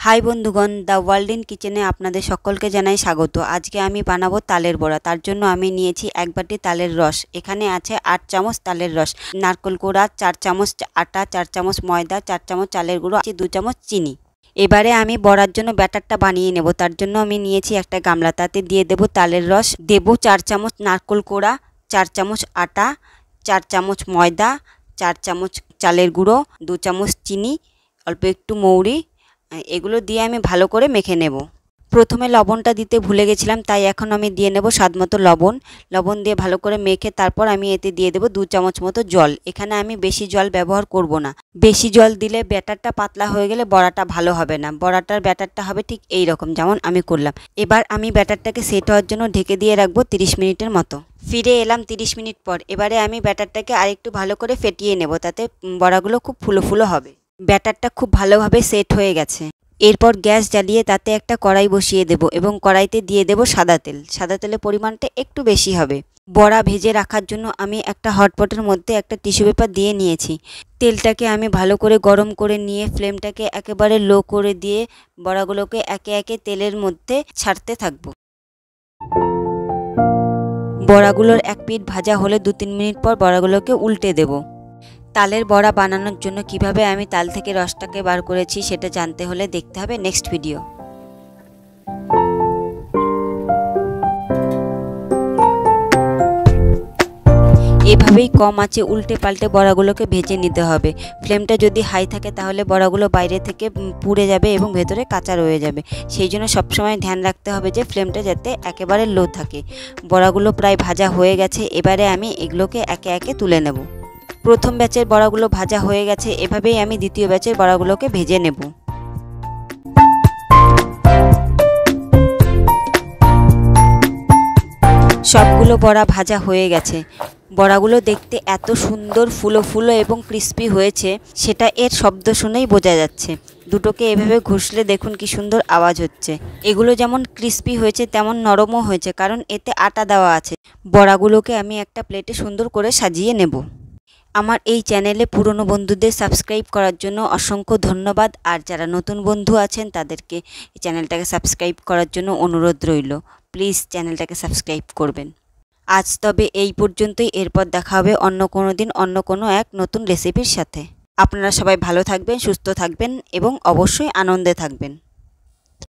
High বন্ধুগণ, the world in কিচেনে আপনাদের সকলকে জানাই স্বাগত। আজকে আমি বানাবো তালের বড়া। তার জন্য আমি নিয়েছি এক বাটি তালের রস। এখানে আছে 8 চামচ তালের রস, নারকেল কোড়া 4 চামচ, আটা 4 চামচ, ময়দা 4 চামচ, চালের গুঁড়ো 2 চামচ, চিনি। এবারে আমি বড়ার জন্য ব্যাটারটা বানিয়ে নেব। তার জন্য আমি নিয়েছি একটা গামলা, তাতে দিয়ে দেব তালের রস, দেব 4 চামচ নারকেল কোড়া, 4 চামচ আটা, 4 চামচ ময়দা, 4 চামচ চালের গুঁড়ো, 2 চামচ চিনি, অল্প একটু মৌরি। এগুলো দিয়ে আমি ভালো করে মেখে নেব। প্রথমে লবণটা দিতে ভুলে গেছিলাম, তাই এখন আমি দিয়ে নেব স্বাদমতো লবণ দিয়ে ভালো করে মেখে তারপর আমি এতে দিয়ে দেব 2 চামচ মতো জল। এখানে আমি বেশি জল ব্যবহার করব না। বেশি জল দিলে ব্যাটারটা পাতলা হয়ে গেলে বড়াটা ভালো হবে না। বড়াটার ব্যাটারটা হবে ঠিক এই রকম, যেমন আমি করলাম। এবার আমি ব্যাটারটাকে সেট হওয়ার জন্য ঢেকে দিয়ে রাখবো 30 মিনিটের মতো। ফিরে এলাম 30 মিনিট পর। এবারে আমি ব্যাটারটাকে আরেকটু ভালো করে ফেটিয়ে নেব, তাতে বড়াগুলো খুব ফুলো ফুলো হবে। ব্যাটারটা খুব ভালোভাবে সেট হয়ে গেছে। এরপর গ্যাস জ্বালিয়ে তাতে একটা কড়াই বসিয়ে দেব এবং কড়াইতে দিয়ে দেব সাদা তেল। সাদা তেলের পরিমাণটা একটু বেশি হবে। বড়া ভেজে রাখার জন্য আমি একটা হটপটের মধ্যে একটা টিস্যু পেপার দিয়ে নিয়েছি। তেলটাকে আমি ভালো করে গরম করে নিয়ে ফ্লেমটাকে একেবারে লো করে দিয়ে বড়াগুলোকে একে একে তেলের মধ্যে ছাড়তে থাকবো। বড়াগুলোর এক পিঠ ভাজা হলে 2-3 মিনিট পর বড়াগুলোকে উল্টে দেব। তালের বড়া বানানোর জন্য কিভাবে আমি তাল থেকে রসটাকে বার করেছি সেটা জানতে হলে দেখতে হবে নেক্সট ভিডিও। এভাবেই কম আঁচে উল্টে পাল্টে বড়াগুলোকে ভেজে নিতে হবে। ফ্লেমটা যদি হাই থাকে তাহলে বড়াগুলো বাইরে থেকে পুড়ে যাবে এবং ভেতরে কাঁচা রয়ে যাবে। সেই জন্য সবসময় ধ্যান রাখতে হবে যে ফ্লেমটা যাতে একেবারে লো থাকে। বড়াগুলো প্রায় ভাজা হয়ে গেছে। এবারে আমি এগুলোকে একে একে তুলে নেব। প্রথম ব্যাচের বড়াগুলো ভাজা হয়ে গেছে। এভাবেই আমি দ্বিতীয় ব্যাচের বড়াগুলোকে ভেজে নেব। সবগুলো বড়া ভাজা হয়ে গেছে। বড়াগুলো দেখতে এত সুন্দর ফুলো ফুলো এবং ক্রিস্পি হয়েছে, সেটা এর শব্দ শুনেই বোঝা যাচ্ছে। দুটোকে এভাবে ঘষলে দেখুন কি সুন্দর আওয়াজ হচ্ছে। এগুলো যেমন ক্রিস্পি হয়েছে তেমন নরমও হয়েছে, কারণ এতে আটা দেওয়া আছে। বড়াগুলোকে আমি একটা প্লেটে সুন্দর করে সাজিয়ে নেব। আমার এই চ্যানেলে পুরনো বন্ধুদের সাবস্ক্রাইব করার জন্য অসংখ্য ধন্যবাদ। আর যারা নতুন বন্ধু আছেন তাদেরকে এই চ্যানেলটাকে সাবস্ক্রাইব করার জন্য অনুরোধ রইল। প্লিজ চ্যানেলটাকে সাবস্ক্রাইব করবেন। আজ তবে এই পর্যন্তই। এরপর দেখা হবে অন্য কোনো দিন অন্য কোনো এক নতুন রেসিপির সাথে। আপনারা সবাই ভালো থাকবেন, সুস্থ থাকবেন এবং অবশ্যই আনন্দে থাকবেন।